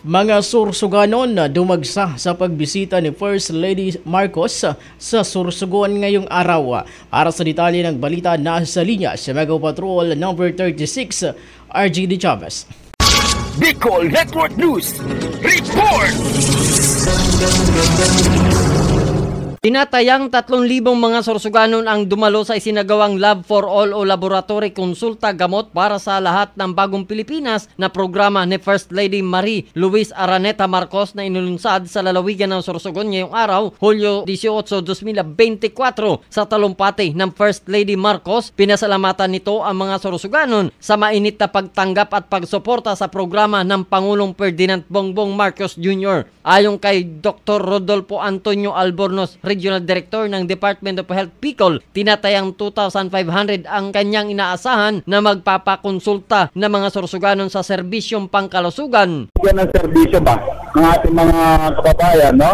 Mga Sursuganon na dumagsa sa pagbisita ni First Lady Marcos sa Sursugon ngayong araw. Para sa detalye ng balita, nasa linya sa Mega Patrol number 36, RGD Chavez. Bicol Network News Report! Tinatayang 3,000 mga Sursuganon ang dumalo sa isinagawang Lab for All o Laboratory Konsulta Gamot para sa lahat ng Bagong Pilipinas na programa ni First Lady Marie Luis Araneta Marcos na inulunsad sa lalawigan ng Sursugon ngayong araw, Hulyo 18, 2024. Sa talumpati ng First Lady Marcos, pinasalamatan nito ang mga Sursuganon sa mainit na pagtanggap at pagsuporta sa programa ng Pangulong Ferdinand Bongbong Marcos Jr. Ayon kay Dr. Rodolfo Antonio Albornoz, Regional Director ng Department of Health Bicol, tinatayang 2,500 ang kanyang inaasahan na magpapakonsulta ng mga Sursuganon sa serbisyong pangkalusugan. Yan ang serbisyo ba ng ating mga kababayan, no?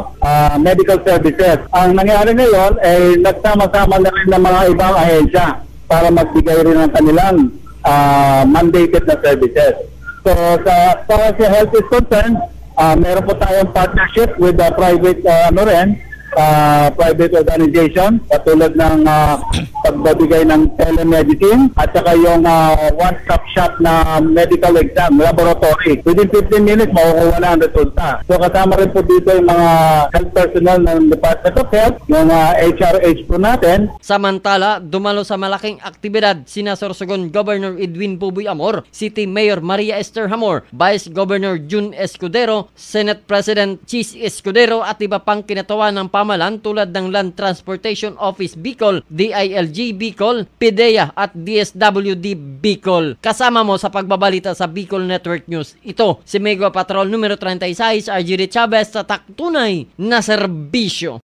Medical services. Ang nangyari ngayon ay nagsama-sama na rin ng mga ibang ahensya para magbigay rin ng kanilang mandated na services. So sa health is concerned, meron po tayong partnership with the private private organization katulad ng pagbabigay ng telemedicine at saka yung one-stop shop na medical exam laboratory. Within 15 minutes, makukuha na ang resulta. So kasama rin po dito yung mga health personnel ng Department of Health, yung HRH po natin. Samantala, dumalo sa malaking aktibidad sina Sorsogon Governor Edwin Buboy Amor, City Mayor Maria Esther Hamor, Vice Governor June Escudero, Senate President Chis Escudero at iba pang kinatawan ng pamalan tulad ng Land Transportation Office Bicol, DILG Bicol, PIDEA at DSWD Bicol. Kasama mo sa pagbabalita sa Bicol Network News. Ito si Mega Patrol numero 36, RGD Chavez sa taktunay na serbisyo.